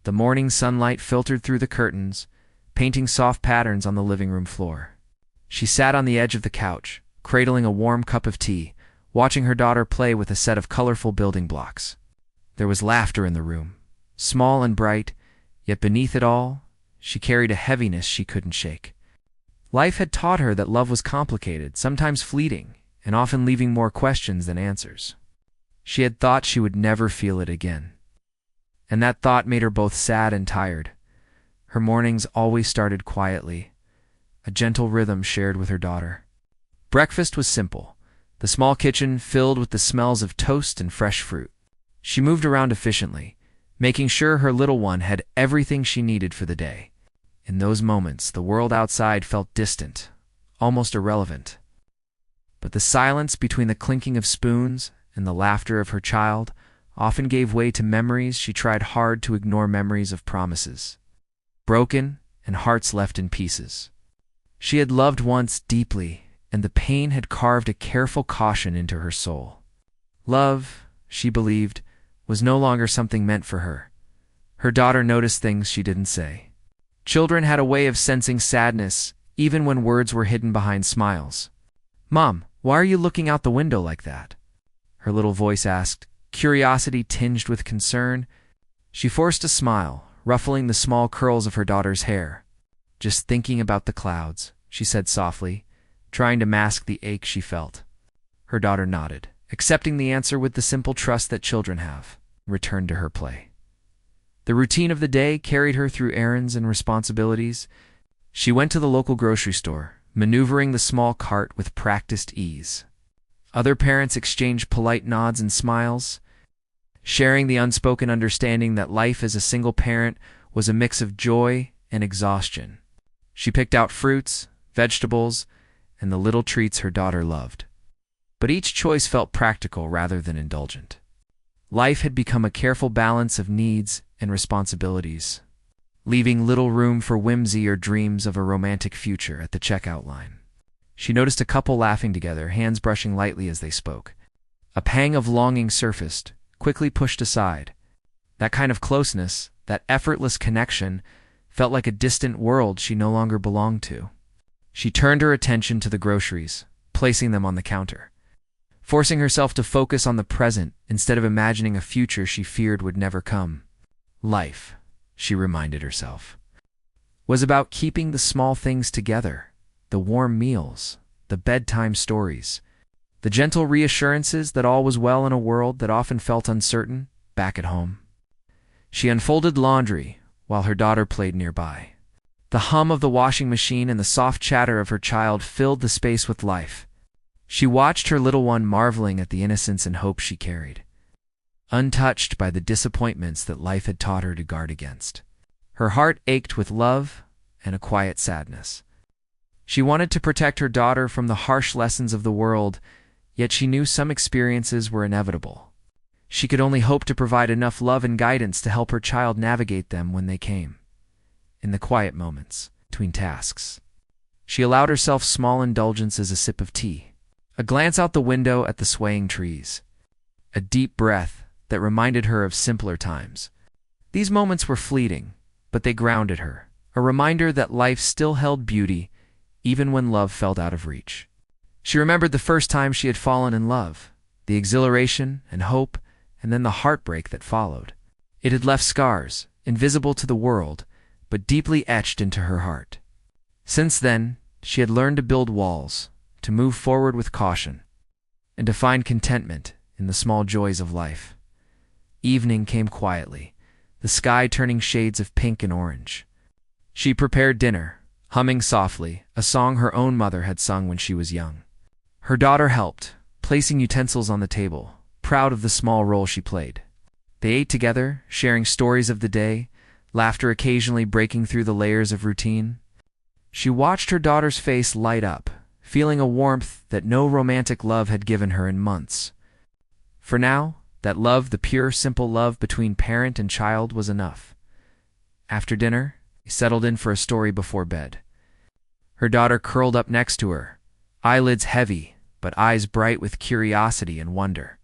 The morning sunlight filtered through the curtains, painting soft patterns on the living room floor. She sat on the edge of the couch, cradling a warm cup of tea, watching her daughter play with a set of colorful building blocks. There was laughter in the room, small and bright, yet beneath it all, she carried a heaviness she couldn't shake. Life had taught her that love was complicated, sometimes fleeting, and often leaving more questions than answers. She had thought she would never feel it again. And that thought made her both sad and tired. Her mornings always started quietly, a gentle rhythm shared with her daughter. Breakfast was simple, the small kitchen filled with the smells of toast and fresh fruit. She moved around efficiently, making sure her little one had everything she needed for the day. In those moments, the world outside felt distant, almost irrelevant. But the silence between the clinking of spoons and the laughter of her child often gave way to memories she tried hard to ignore, memories of promises, broken and hearts left in pieces. She had loved once deeply, and the pain had carved a careful caution into her soul. Love, she believed, was no longer something meant for her. Her daughter noticed things she didn't say. Children had a way of sensing sadness, even when words were hidden behind smiles. "Mom, why are you looking out the window like that?" her little voice asked, curiosity tinged with concern. She forced a smile, ruffling the small curls of her daughter's hair. "Just thinking about the clouds," she said softly, trying to mask the ache she felt. Her daughter nodded, accepting the answer with the simple trust that children have, and returned to her play. The routine of the day carried her through errands and responsibilities. She went to the local grocery store, maneuvering the small cart with practiced ease. Other parents exchanged polite nods and smiles, sharing the unspoken understanding that life as a single parent was a mix of joy and exhaustion. She picked out fruits, vegetables, and the little treats her daughter loved. But each choice felt practical rather than indulgent. Life had become a careful balance of needs and responsibilities, leaving little room for whimsy or dreams of a romantic future at the checkout line. She noticed a couple laughing together, hands brushing lightly as they spoke. A pang of longing surfaced, quickly pushed aside. That kind of closeness, that effortless connection, felt like a distant world she no longer belonged to. She turned her attention to the groceries, placing them on the counter, forcing herself to focus on the present instead of imagining a future she feared would never come. Life, she reminded herself, was about keeping the small things together, the warm meals, the bedtime stories, the gentle reassurances that all was well in a world that often felt uncertain back at home. She unfolded laundry while her daughter played nearby. The hum of the washing machine and the soft chatter of her child filled the space with life. She watched her little one marveling at the innocence and hope she carried, untouched by the disappointments that life had taught her to guard against. Her heart ached with love and a quiet sadness. She wanted to protect her daughter from the harsh lessons of the world, yet she knew some experiences were inevitable. She could only hope to provide enough love and guidance to help her child navigate them when they came. In the quiet moments between tasks, she allowed herself small indulgences, a sip of tea, a glance out the window at the swaying trees, a deep breath that reminded her of simpler times. These moments were fleeting, but they grounded her, a reminder that life still held beauty even when love felt out of reach. She remembered the first time she had fallen in love, the exhilaration and hope, and then the heartbreak that followed. It had left scars, invisible to the world, but deeply etched into her heart. Since then, she had learned to build walls, to move forward with caution, and to find contentment in the small joys of life. Evening came quietly, the sky turning shades of pink and orange. She prepared dinner, humming softly, a song her own mother had sung when she was young. Her daughter helped, placing utensils on the table, proud of the small role she played. They ate together, sharing stories of the day, laughter occasionally breaking through the layers of routine. She watched her daughter's face light up, feeling a warmth that no romantic love had given her in months. For now, that love, the pure, simple love between parent and child, was enough. After dinner, he settled in for a story before bed. Her daughter curled up next to her, eyelids heavy, but eyes bright with curiosity and wonder.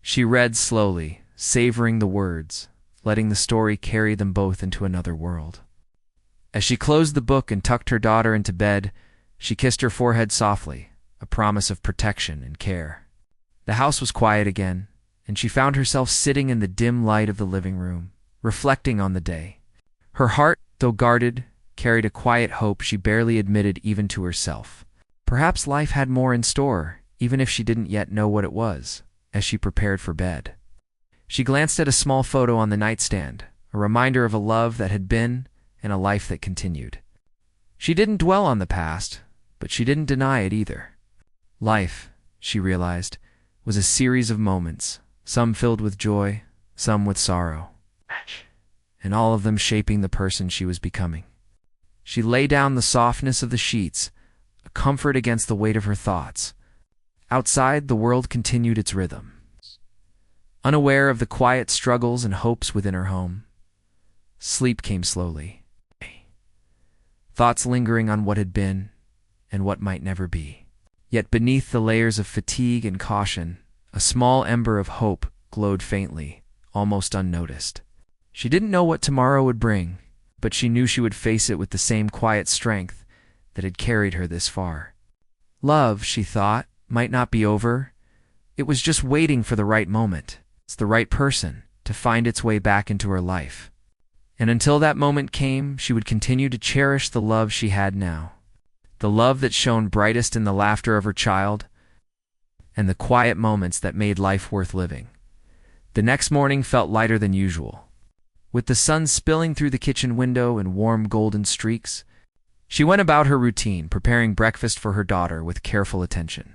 She read slowly, savoring the words, letting the story carry them both into another world. As she closed the book and tucked her daughter into bed, she kissed her forehead softly, a promise of protection and care. The house was quiet again, and she found herself sitting in the dim light of the living room, reflecting on the day. Her heart, though guarded, carried a quiet hope she barely admitted even to herself. Perhaps life had more in store, even if she didn't yet know what it was, as she prepared for bed. She glanced at a small photo on the nightstand, a reminder of a love that had been and a life that continued. She didn't dwell on the past, but she didn't deny it either. Life, she realized, was a series of moments, some filled with joy, some with sorrow, and all of them shaping the person she was becoming. She lay down the softness of the sheets, a comfort against the weight of her thoughts. Outside, the world continued its rhythm. Unaware of the quiet struggles and hopes within her home, sleep came slowly. Thoughts lingering on what had been and what might never be. Yet beneath the layers of fatigue and caution, a small ember of hope glowed faintly, almost unnoticed. She didn't know what tomorrow would bring, but she knew she would face it with the same quiet strength that had carried her this far. Love, she thought, might not be over. It was just waiting for the right moment, the right person, to find its way back into her life. And until that moment came, she would continue to cherish the love she had now. The love that shone brightest in the laughter of her child and the quiet moments that made life worth living. The next morning felt lighter than usual. With the sun spilling through the kitchen window in warm golden streaks, she went about her routine, preparing breakfast for her daughter with careful attention.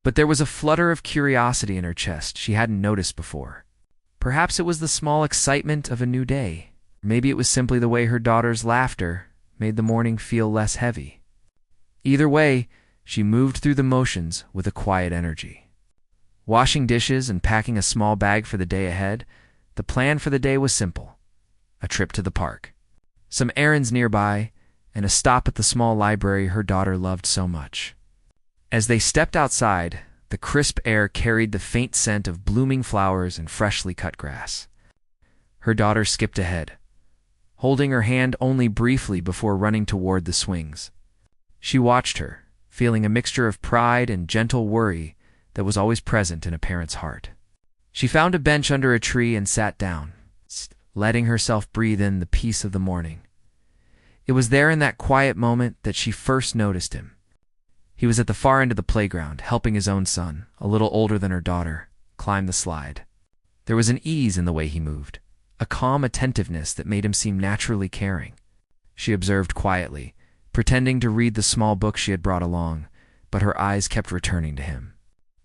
But there was a flutter of curiosity in her chest she hadn't noticed before. Perhaps it was the small excitement of a new day. Maybe it was simply the way her daughter's laughter made the morning feel less heavy. Either way, she moved through the motions with a quiet energy. Washing dishes and packing a small bag for the day ahead, the plan for the day was simple: a trip to the park, some errands nearby, and a stop at the small library her daughter loved so much. As they stepped outside, the crisp air carried the faint scent of blooming flowers and freshly cut grass. Her daughter skipped ahead, holding her hand only briefly before running toward the swings. She watched her, feeling a mixture of pride and gentle worry that was always present in a parent's heart. She found a bench under a tree and sat down, letting herself breathe in the peace of the morning. It was there in that quiet moment that she first noticed him. He was at the far end of the playground, helping his own son, a little older than her daughter, climb the slide. There was an ease in the way he moved, a calm attentiveness that made him seem naturally caring. She observed quietly, pretending to read the small book she had brought along, but her eyes kept returning to him.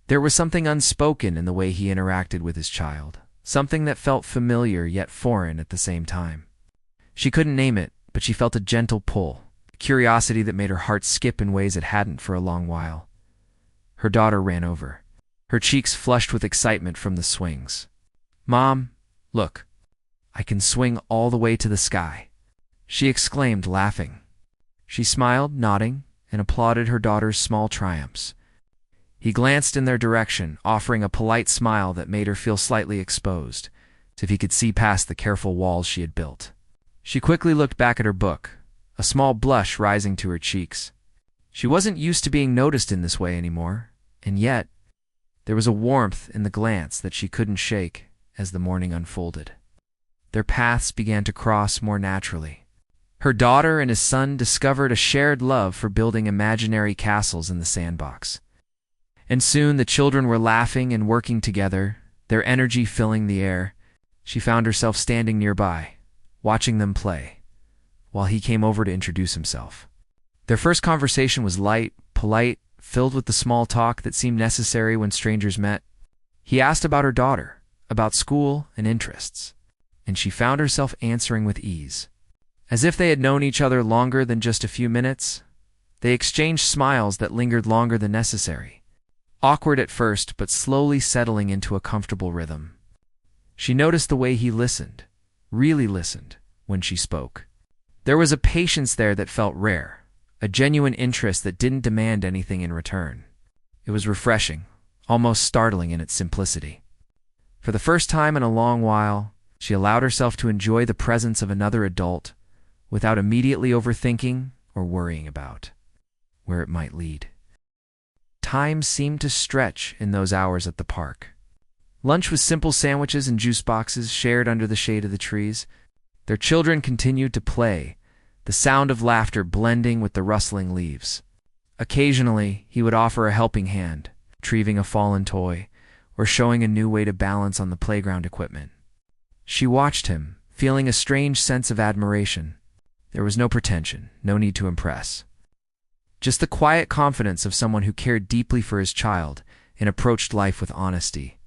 There was something unspoken in the way he interacted with his child, something that felt familiar yet foreign at the same time. She couldn't name it, but she felt a gentle pull, a curiosity that made her heart skip in ways it hadn't for a long while. Her daughter ran over, her cheeks flushed with excitement from the swings. "Mom, look, I can swing all the way to the sky," she exclaimed, laughing. She smiled, nodding, and applauded her daughter's small triumphs. He glanced in their direction, offering a polite smile that made her feel slightly exposed, as if he could see past the careful walls she had built. She quickly looked back at her book, a small blush rising to her cheeks. She wasn't used to being noticed in this way anymore, and yet there was a warmth in the glance that she couldn't shake as the morning unfolded. Their paths began to cross more naturally. Her daughter and his son discovered a shared love for building imaginary castles in the sandbox. And soon the children were laughing and working together, their energy filling the air. She found herself standing nearby, watching them play, while he came over to introduce himself. Their first conversation was light, polite, filled with the small talk that seemed necessary when strangers met. He asked about her daughter, about school and interests, and she found herself answering with ease. As if they had known each other longer than just a few minutes, they exchanged smiles that lingered longer than necessary, awkward at first but slowly settling into a comfortable rhythm. She noticed the way he listened, really listened, when she spoke. There was a patience there that felt rare, a genuine interest that didn't demand anything in return. It was refreshing, almost startling in its simplicity. For the first time in a long while, She allowed herself to enjoy the presence of another adult without immediately overthinking or worrying about where it might lead. Time seemed to stretch in those hours at the park. Lunch was simple sandwiches and juice boxes shared under the shade of the trees. Their children continued to play, the sound of laughter blending with the rustling leaves. Occasionally, he would offer a helping hand, retrieving a fallen toy, or showing a new way to balance on the playground equipment. She watched him, feeling a strange sense of admiration. There was no pretension, no need to impress. Just the quiet confidence of someone who cared deeply for his child and approached life with honesty.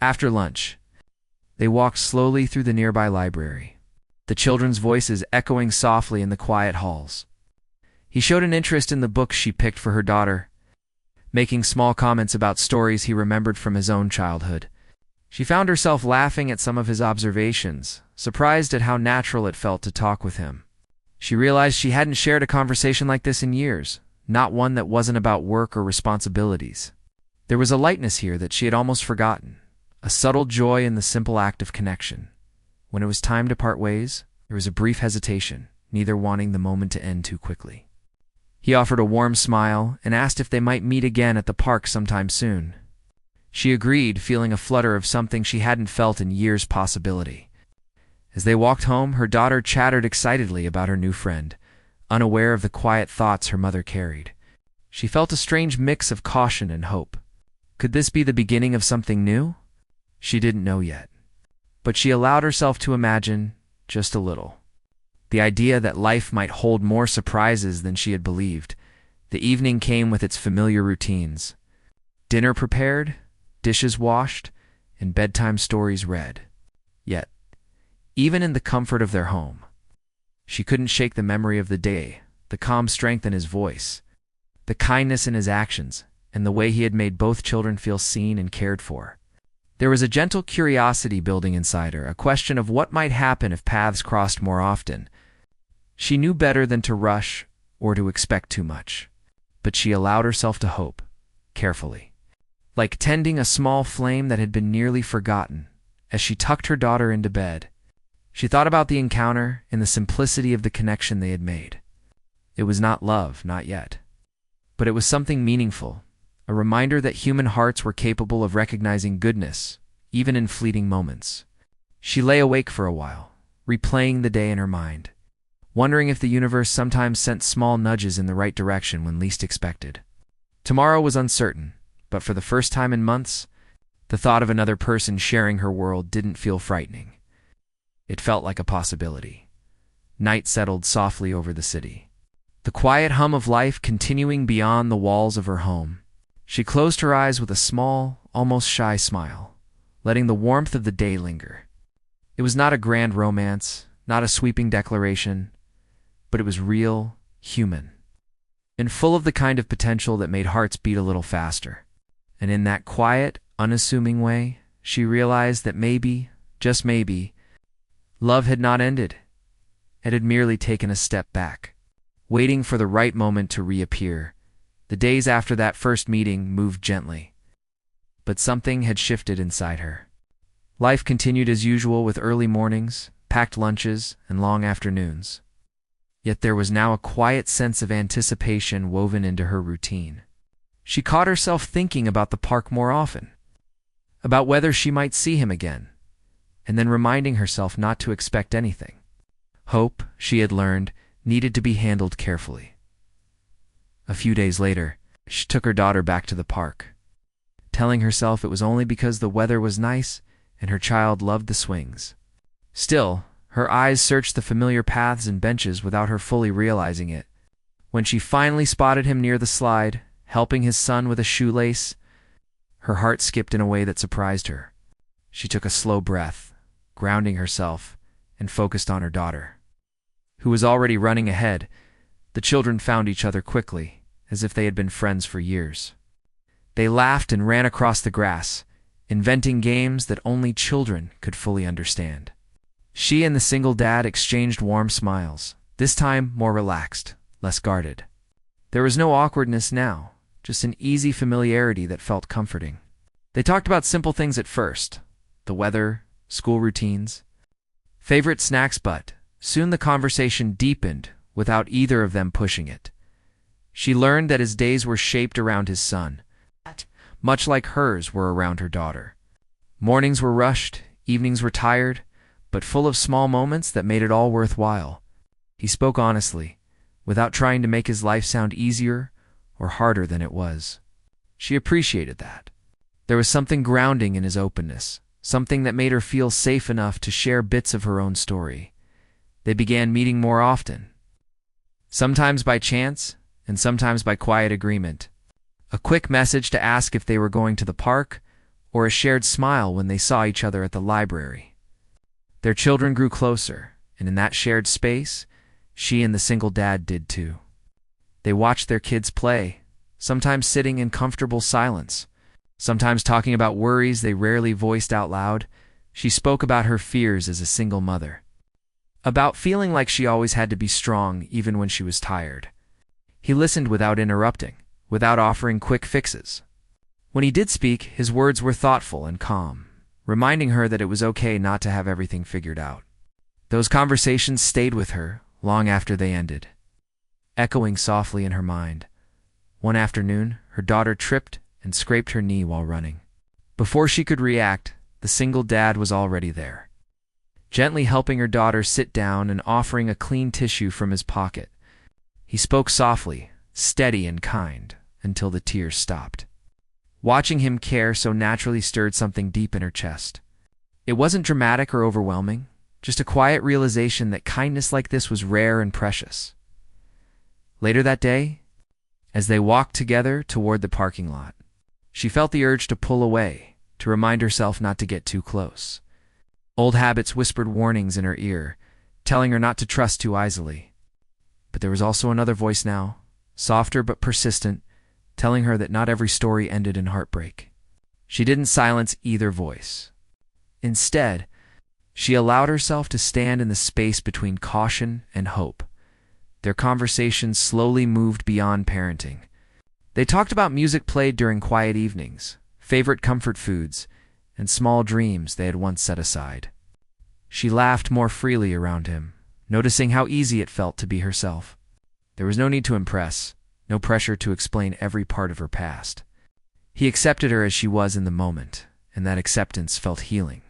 After lunch, they walked slowly through the nearby library, the children's voices echoing softly in the quiet halls. He showed an interest in the books she picked for her daughter, making small comments about stories he remembered from his own childhood. She found herself laughing at some of his observations, surprised at how natural it felt to talk with him. She realized she hadn't shared a conversation like this in years, not one that wasn't about work or responsibilities. There was a lightness here that she had almost forgotten, a subtle joy in the simple act of connection. When it was time to part ways, there was a brief hesitation, neither wanting the moment to end too quickly. He offered a warm smile and asked if they might meet again at the park sometime soon. She agreed, feeling a flutter of something she hadn't felt in years' possibility. As they walked home, her daughter chattered excitedly about her new friend, unaware of the quiet thoughts her mother carried. She felt a strange mix of caution and hope. Could this be the beginning of something new? She didn't know yet. But she allowed herself to imagine, just a little. The idea that life might hold more surprises than she had believed. The evening came with its familiar routines. Dinner prepared, dishes washed, and bedtime stories read. Yet, even in the comfort of their home, she couldn't shake the memory of the day, the calm strength in his voice, the kindness in his actions, and the way he had made both children feel seen and cared for. There was a gentle curiosity building inside her, a question of what might happen if paths crossed more often. She knew better than to rush or to expect too much, but she allowed herself to hope, carefully. Like tending a small flame that had been nearly forgotten. As she tucked her daughter into bed, she thought about the encounter and the simplicity of the connection they had made. It was not love, not yet. But it was something meaningful, a reminder that human hearts were capable of recognizing goodness, even in fleeting moments. She lay awake for a while, replaying the day in her mind, wondering if the universe sometimes sent small nudges in the right direction when least expected. Tomorrow was uncertain, but for the first time in months, the thought of another person sharing her world didn't feel frightening. It felt like a possibility. Night settled softly over the city, the quiet hum of life continuing beyond the walls of her home. She closed her eyes with a small, almost shy smile, letting the warmth of the day linger. It was not a grand romance, not a sweeping declaration, but it was real, human, and full of the kind of potential that made hearts beat a little faster. And in that quiet, unassuming way, she realized that maybe, just maybe, love had not ended. It had merely taken a step back, waiting for the right moment to reappear. The days after that first meeting moved gently, but something had shifted inside her. Life continued as usual with early mornings, packed lunches, and long afternoons. Yet there was now a quiet sense of anticipation woven into her routine. She caught herself thinking about the park more often, about whether she might see him again, and then reminding herself not to expect anything. Hope, she had learned, needed to be handled carefully. A few days later, she took her daughter back to the park, telling herself it was only because the weather was nice and her child loved the swings. Still, her eyes searched the familiar paths and benches without her fully realizing it. When she finally spotted him near the slide, helping his son with a shoelace, her heart skipped in a way that surprised her. She took a slow breath, grounding herself, and focused on her daughter, who was already running ahead. The children found each other quickly, as if they had been friends for years. They laughed and ran across the grass, inventing games that only children could fully understand. She and the single dad exchanged warm smiles, this time more relaxed, less guarded. There was no awkwardness now, just an easy familiarity that felt comforting. They talked about simple things at first, the weather, school routines, favorite snacks, but soon the conversation deepened without either of them pushing it. She learned that his days were shaped around his son, much like hers were around her daughter. Mornings were rushed, evenings were tired, but full of small moments that made it all worthwhile. He spoke honestly, without trying to make his life sound easier or harder than it was. She appreciated that. There was something grounding in his openness, something that made her feel safe enough to share bits of her own story. They began meeting more often, sometimes by chance and sometimes by quiet agreement. A quick message to ask if they were going to the park, or a shared smile when they saw each other at the library. Their children grew closer, and in that shared space, she and the single dad did too. They watched their kids play, sometimes sitting in comfortable silence, sometimes talking about worries they rarely voiced out loud. She spoke about her fears as a single mother, about feeling like she always had to be strong even when she was tired. He listened without interrupting, without offering quick fixes. When he did speak, his words were thoughtful and calm, reminding her that it was okay not to have everything figured out. Those conversations stayed with her long after they ended, echoing softly in her mind. One afternoon, her daughter tripped and scraped her knee while running. Before she could react, the single dad was already there, gently helping her daughter sit down and offering a clean tissue from his pocket. He spoke softly, steady and kind, until the tears stopped. Watching him care so naturally stirred something deep in her chest. It wasn't dramatic or overwhelming, just a quiet realization that kindness like this was rare and precious. Later that day, as they walked together toward the parking lot, she felt the urge to pull away, to remind herself not to get too close. Old habits whispered warnings in her ear, telling her not to trust too easily. But there was also another voice now, softer but persistent, telling her that not every story ended in heartbreak. She didn't silence either voice. Instead, she allowed herself to stand in the space between caution and hope. Their conversation slowly moved beyond parenting. They talked about music played during quiet evenings, favorite comfort foods, and small dreams they had once set aside. She laughed more freely around him, noticing how easy it felt to be herself. There was no need to impress, no pressure to explain every part of her past. He accepted her as she was in the moment, and that acceptance felt healing.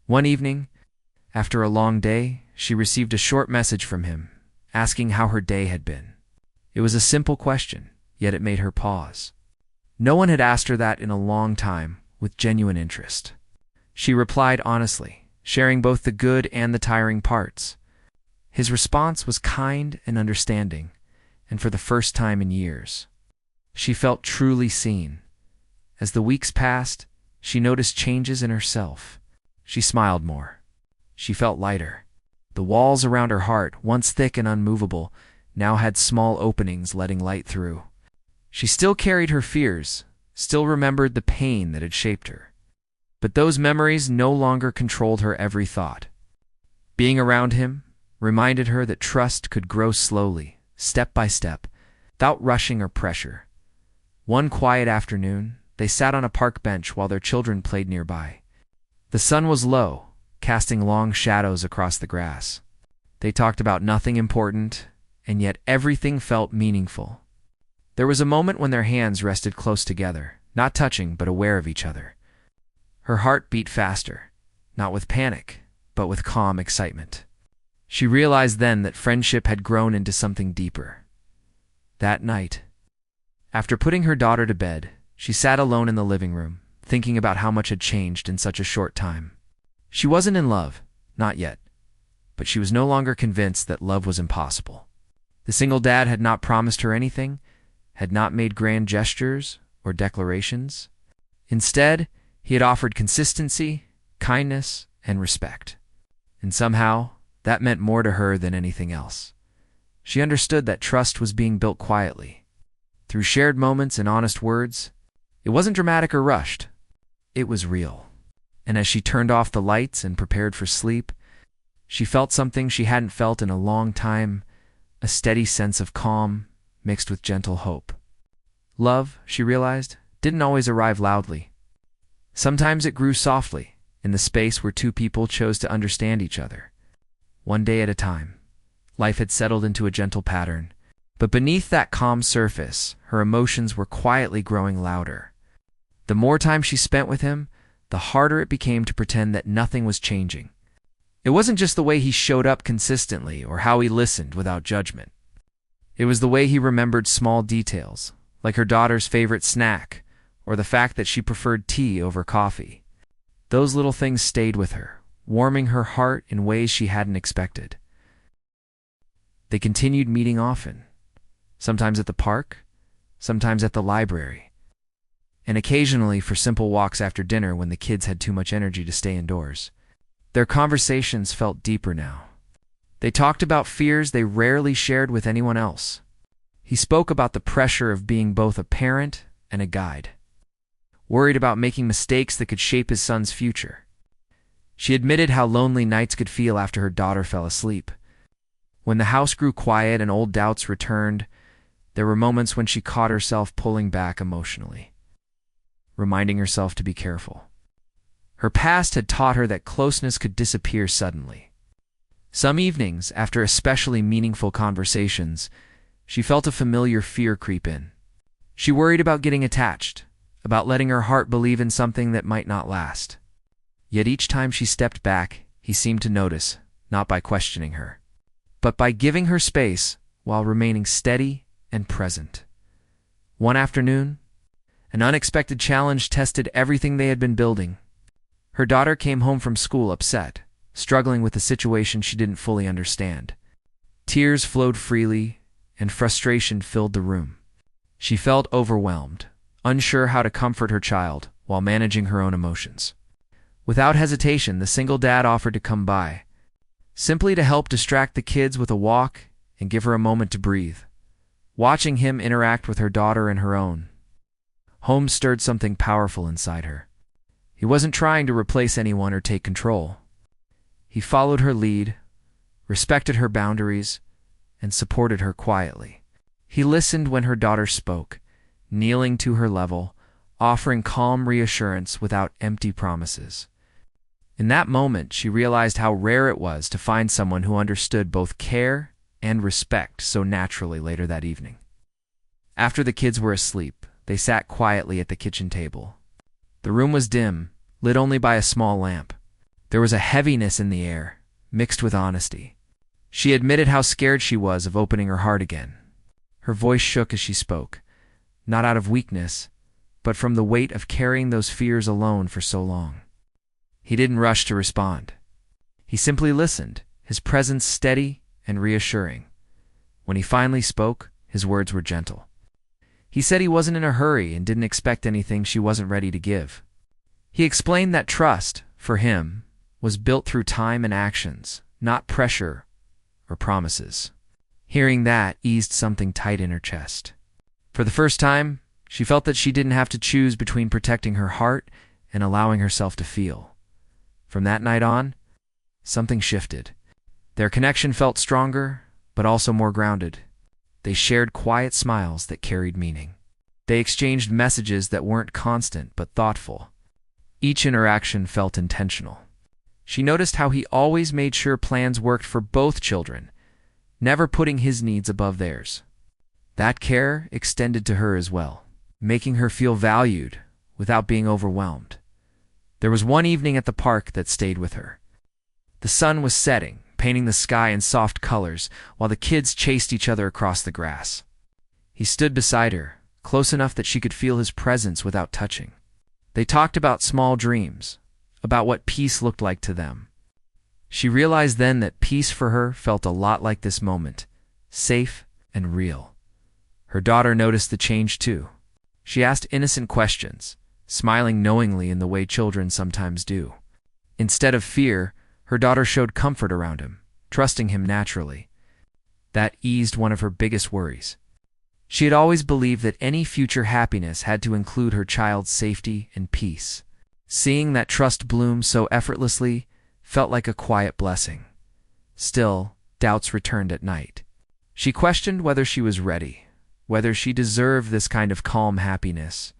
One evening, after a long day, she received a short message from him, asking how her day had been. It was a simple question, yet it made her pause. No one had asked her that in a long time, with genuine interest. She replied honestly, sharing both the good and the tiring parts. His response was kind and understanding, and for the first time in years, she felt truly seen. As the weeks passed, she noticed changes in herself. She smiled more. She felt lighter. The walls around her heart, once thick and unmovable, now had small openings letting light through. She still carried her fears, still remembered the pain that had shaped her. But those memories no longer controlled her every thought. Being around him reminded her that trust could grow slowly, step by step, without rushing or pressure. One quiet afternoon, they sat on a park bench while their children played nearby. The sun was low, casting long shadows across the grass. They talked about nothing important, and yet everything felt meaningful. There was a moment when their hands rested close together, not touching but aware of each other. Her heart beat faster, not with panic, but with calm excitement. She realized then that friendship had grown into something deeper. That night, after putting her daughter to bed, she sat alone in the living room, thinking about how much had changed in such a short time. She wasn't in love, not yet, but she was no longer convinced that love was impossible. The single dad had not promised her anything, had not made grand gestures or declarations. Instead, he had offered consistency, kindness, and respect. And somehow, that meant more to her than anything else. She understood that trust was being built quietly, through shared moments and honest words. It wasn't dramatic or rushed. It was real. And as she turned off the lights and prepared for sleep, she felt something she hadn't felt in a long time, a steady sense of calm mixed with gentle hope. Love, she realized, didn't always arrive loudly. Sometimes it grew softly, in the space where two people chose to understand each other. One day at a time, life had settled into a gentle pattern, but beneath that calm surface, her emotions were quietly growing louder. The more time she spent with him, the harder it became to pretend that nothing was changing. It wasn't just the way he showed up consistently or how he listened without judgment. It was the way he remembered small details, like her daughter's favorite snack or the fact that she preferred tea over coffee. Those little things stayed with her, warming her heart in ways she hadn't expected. They continued meeting often, sometimes at the park, sometimes at the library, and occasionally for simple walks after dinner when the kids had too much energy to stay indoors. Their conversations felt deeper now. They talked about fears they rarely shared with anyone else. He spoke about the pressure of being both a parent and a guide, worried about making mistakes that could shape his son's future. She admitted how lonely nights could feel after her daughter fell asleep. When the house grew quiet and old doubts returned, there were moments when she caught herself pulling back emotionally, reminding herself to be careful. Her past had taught her that closeness could disappear suddenly. Some evenings, after especially meaningful conversations, she felt a familiar fear creep in. She worried about getting attached, about letting her heart believe in something that might not last. Yet each time she stepped back, he seemed to notice, not by questioning her, but by giving her space while remaining steady and present. One afternoon, an unexpected challenge tested everything they had been building. Her daughter came home from school upset, struggling with a situation she didn't fully understand. Tears flowed freely, and frustration filled the room. She felt overwhelmed, unsure how to comfort her child while managing her own emotions. Without hesitation, the single dad offered to come by, simply to help distract the kids with a walk and give her a moment to breathe. Watching him interact with her daughter and her own home stirred something powerful inside her. He wasn't trying to replace anyone or take control. He followed her lead, respected her boundaries, and supported her quietly. He listened when her daughter spoke, kneeling to her level, offering calm reassurance without empty promises. In that moment, she realized how rare it was to find someone who understood both care and respect so naturally later that evening. After the kids were asleep, they sat quietly at the kitchen table. The room was dim, lit only by a small lamp. There was a heaviness in the air, mixed with honesty. She admitted how scared she was of opening her heart again. Her voice shook as she spoke, not out of weakness, but from the weight of carrying those fears alone for so long. He didn't rush to respond. He simply listened, his presence steady and reassuring. When he finally spoke, his words were gentle. He said he wasn't in a hurry and didn't expect anything she wasn't ready to give. He explained that trust, for him, was built through time and actions, not pressure or promises. Hearing that eased something tight in her chest. For the first time, she felt that she didn't have to choose between protecting her heart and allowing herself to feel. From that night on, something shifted. Their connection felt stronger, but also more grounded. They shared quiet smiles that carried meaning. They exchanged messages that weren't constant but thoughtful. Each interaction felt intentional. She noticed how he always made sure plans worked for both children, never putting his needs above theirs. That care extended to her as well, making her feel valued without being overwhelmed. There was one evening at the park that stayed with her. The sun was setting, painting the sky in soft colors, while the kids chased each other across the grass. He stood beside her, close enough that she could feel his presence without touching. They talked about small dreams, about what peace looked like to them. She realized then that peace for her felt a lot like this moment, safe and real. Her daughter noticed the change too. She asked innocent questions, smiling knowingly in the way children sometimes do. Instead of fear, her daughter showed comfort around him, trusting him naturally. That eased one of her biggest worries. She had always believed that any future happiness had to include her child's safety and peace. Seeing that trust bloom so effortlessly felt like a quiet blessing. Still, doubts returned at night. She questioned whether she was ready, whether she deserved this kind of calm happiness.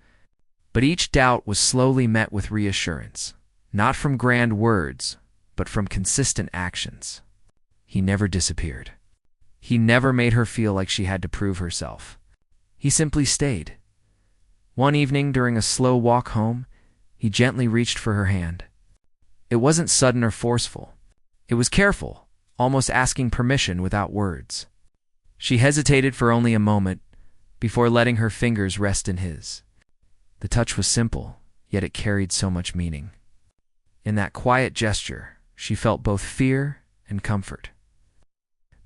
But each doubt was slowly met with reassurance. not from grand words, but from consistent actions. He never disappeared. He never made her feel like she had to prove herself. He simply stayed. One evening during a slow walk home, he gently reached for her hand. It wasn't sudden or forceful. It was careful, almost asking permission without words. She hesitated for only a moment before letting her fingers rest in his. The touch was simple, yet it carried so much meaning. In that quiet gesture, she felt both fear and comfort.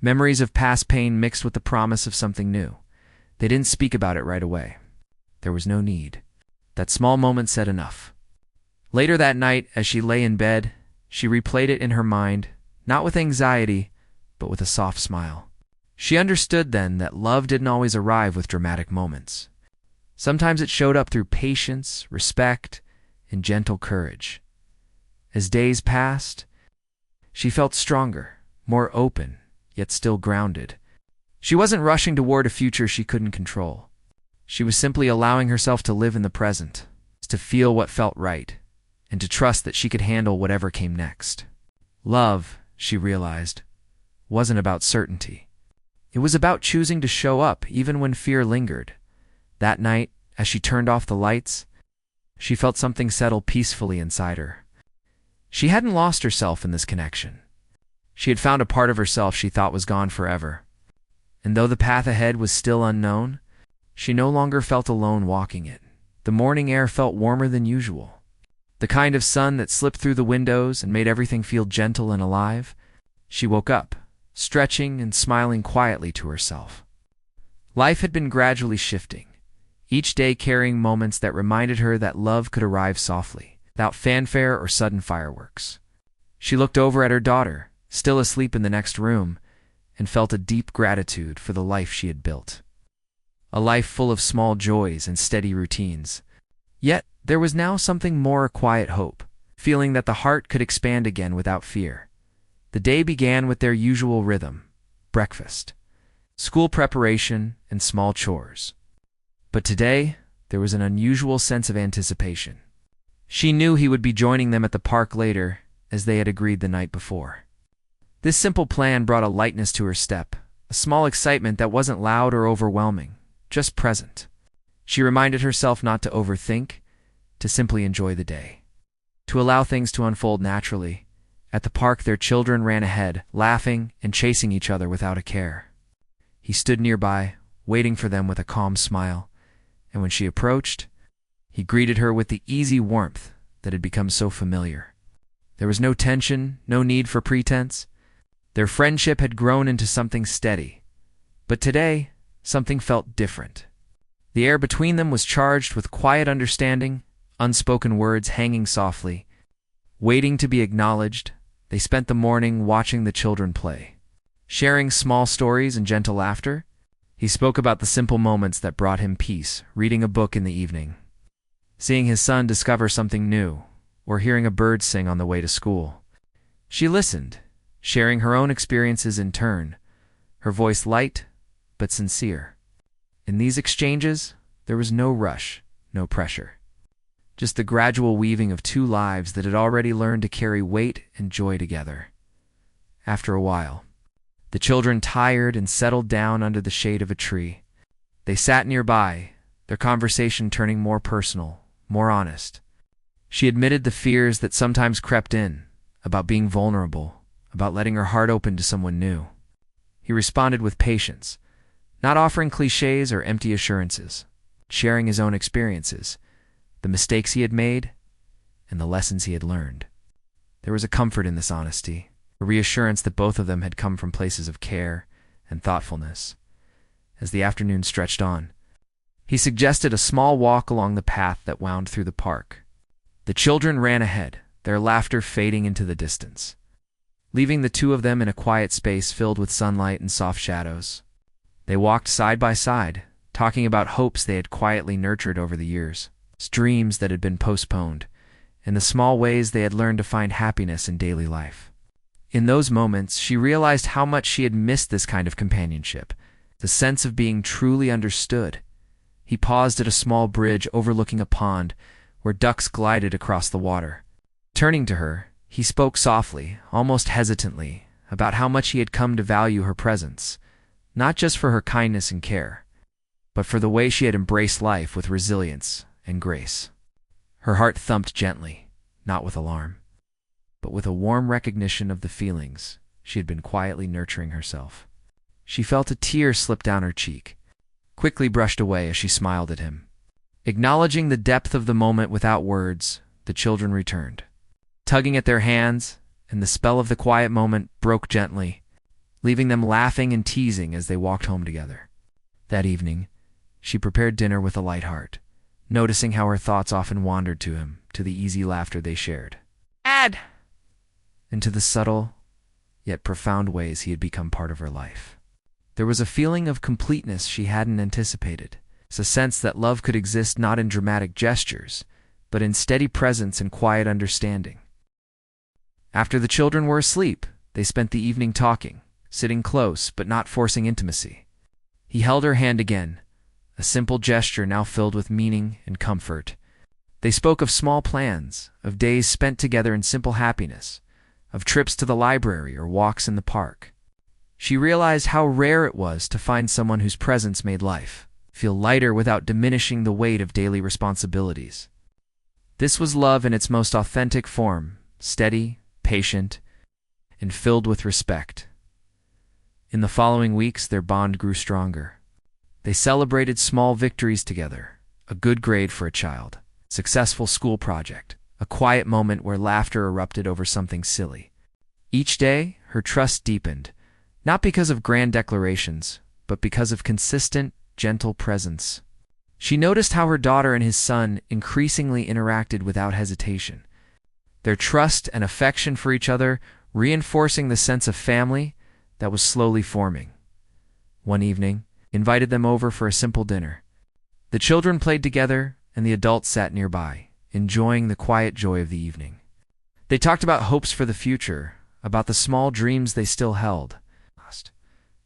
Memories of past pain mixed with the promise of something new. They didn't speak about it right away. There was no need. That small moment said enough. Later that night, as she lay in bed, she replayed it in her mind, not with anxiety, but with a soft smile. She understood then that love didn't always arrive with dramatic moments. Sometimes it showed up through patience, respect, and gentle courage. As days passed, she felt stronger, more open, yet still grounded. She wasn't rushing toward a future she couldn't control. She was simply allowing herself to live in the present, to feel what felt right, and to trust that she could handle whatever came next. Love, she realized, wasn't about certainty. It was about choosing to show up even when fear lingered. That night, as she turned off the lights, she felt something settle peacefully inside her. She hadn't lost herself in this connection. She had found a part of herself she thought was gone forever. And though the path ahead was still unknown, she no longer felt alone walking it. The morning air felt warmer than usual. The kind of sun that slipped through the windows and made everything feel gentle and alive. She woke up, stretching and smiling quietly to herself. Life had been gradually shifting, each day carrying moments that reminded her that love could arrive softly, without fanfare or sudden fireworks. She looked over at her daughter, still asleep in the next room, and felt a deep gratitude for the life she had built. A life full of small joys and steady routines. Yet, there was now something more, a quiet hope, feeling that the heart could expand again without fear. The day began with their usual rhythm: breakfast, school preparation, and small chores. But today, there was an unusual sense of anticipation. She knew he would be joining them at the park later, as they had agreed the night before. This simple plan brought a lightness to her step, a small excitement that wasn't loud or overwhelming, just present. She reminded herself not to overthink, to simply enjoy the day, to allow things to unfold naturally. At the park, their children ran ahead, laughing and chasing each other without a care. He stood nearby, waiting for them with a calm smile, and when she approached, he greeted her with the easy warmth that had become so familiar. There was no tension, no need for pretense. Their friendship had grown into something steady. But today, something felt different. The air between them was charged with quiet understanding, unspoken words hanging softly. Waiting to be acknowledged, they spent the morning watching the children play. Sharing small stories and gentle laughter, he spoke about the simple moments that brought him peace, reading a book in the evening, seeing his son discover something new, or hearing a bird sing on the way to school. She listened, sharing her own experiences in turn, her voice light but sincere. In these exchanges, there was no rush, no pressure. Just the gradual weaving of two lives that had already learned to carry weight and joy together. After a while, the children tired and settled down under the shade of a tree. They sat nearby, their conversation turning more personal, more honest. She admitted the fears that sometimes crept in, about being vulnerable, about letting her heart open to someone new. He responded with patience, not offering cliches or empty assurances, sharing his own experiences, the mistakes he had made, and the lessons he had learned. There was a comfort in this honesty, a reassurance that both of them had come from places of care and thoughtfulness. As the afternoon stretched on, he suggested a small walk along the path that wound through the park. The children ran ahead, their laughter fading into the distance, leaving the two of them in a quiet space filled with sunlight and soft shadows. They walked side by side, talking about hopes they had quietly nurtured over the years, dreams that had been postponed, and the small ways they had learned to find happiness in daily life. In those moments, she realized how much she had missed this kind of companionship, the sense of being truly understood. He paused at a small bridge overlooking a pond where ducks glided across the water. Turning to her, he spoke softly, almost hesitantly, about how much he had come to value her presence, not just for her kindness and care, but for the way she had embraced life with resilience and grace. Her heart thumped gently, not with alarm, but with a warm recognition of the feelings she had been quietly nurturing herself. She felt a tear slip down her cheek, quickly brushed away as she smiled at him. Acknowledging the depth of the moment without words, the children returned, tugging at their hands, and the spell of the quiet moment broke gently, leaving them laughing and teasing as they walked home together. That evening, she prepared dinner with a light heart, noticing how her thoughts often wandered to him, to the easy laughter they shared, and to the subtle, yet profound ways he had become part of her life. There was a feeling of completeness she hadn't anticipated, a sense that love could exist not in dramatic gestures, but in steady presence and quiet understanding. After the children were asleep, they spent the evening talking, sitting close but not forcing intimacy. He held her hand again, a simple gesture now filled with meaning and comfort. They spoke of small plans, of days spent together in simple happiness, of trips to the library or walks in the park. She realized how rare it was to find someone whose presence made life feel lighter without diminishing the weight of daily responsibilities. This was love in its most authentic form, steady, patient, and filled with respect. In the following weeks, their bond grew stronger. They celebrated small victories together, a good grade for a child, successful school project, a quiet moment where laughter erupted over something silly. Each day, her trust deepened, not because of grand declarations, but because of consistent, gentle presence. She noticed how her daughter and his son increasingly interacted without hesitation, their trust and affection for each other reinforcing the sense of family that was slowly forming. One evening, invited them over for a simple dinner. The children played together, and the adults sat nearby, enjoying the quiet joy of the evening. They talked about hopes for the future, about the small dreams they still held,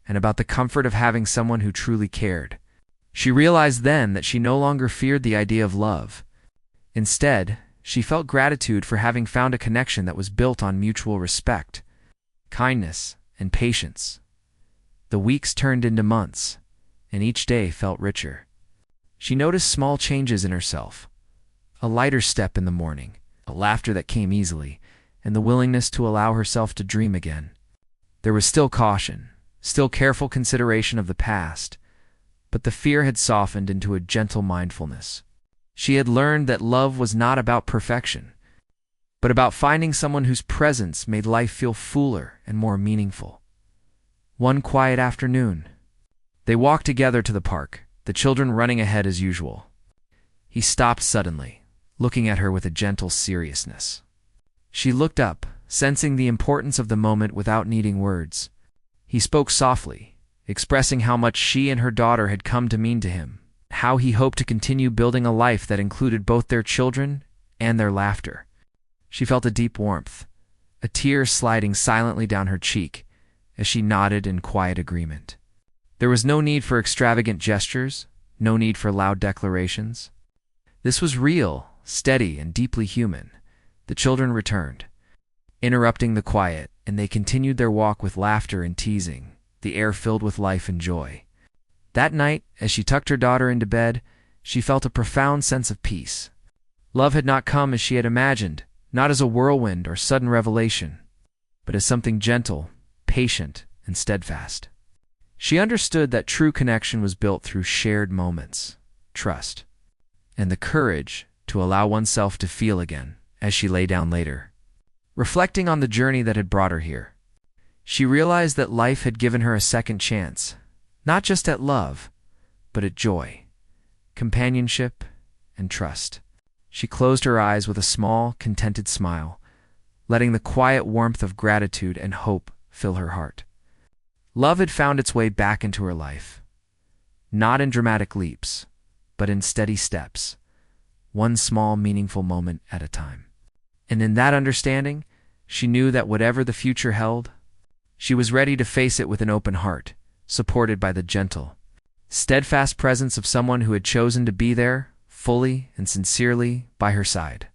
and about the comfort of having someone who truly cared. She realized then that she no longer feared the idea of love. Instead, she felt gratitude for having found a connection that was built on mutual respect, kindness, and patience. The weeks turned into months, and each day felt richer. She noticed small changes in herself, a lighter step in the morning, a laughter that came easily, and the willingness to allow herself to dream again. There was still caution, still careful consideration of the past, but the fear had softened into a gentle mindfulness. She had learned that love was not about perfection, but about finding someone whose presence made life feel fuller and more meaningful. One quiet afternoon, they walked together to the park, the children running ahead as usual. He stopped suddenly, looking at her with a gentle seriousness. She looked up, sensing the importance of the moment without needing words. He spoke softly, expressing how much she and her daughter had come to mean to him, how he hoped to continue building a life that included both their children and their laughter. She felt a deep warmth, a tear sliding silently down her cheek as she nodded in quiet agreement. There was no need for extravagant gestures, no need for loud declarations. This was real, steady, and deeply human. The children returned, interrupting the quiet, and they continued their walk with laughter and teasing, the air filled with life and joy. That night, as she tucked her daughter into bed, she felt a profound sense of peace. Love had not come as she had imagined, not as a whirlwind or sudden revelation, but as something gentle, patient, and steadfast. She understood that true connection was built through shared moments, trust, and the courage to allow oneself to feel again as she lay down later. Reflecting on the journey that had brought her here, she realized that life had given her a second chance, not just at love, but at joy, companionship, and trust. She closed her eyes with a small, contented smile, letting the quiet warmth of gratitude and hope fill her heart. Love had found its way back into her life, not in dramatic leaps, but in steady steps, one small, meaningful moment at a time. And in that understanding, she knew that whatever the future held, she was ready to face it with an open heart, supported by the gentle, steadfast presence of someone who had chosen to be there, fully and sincerely, by her side.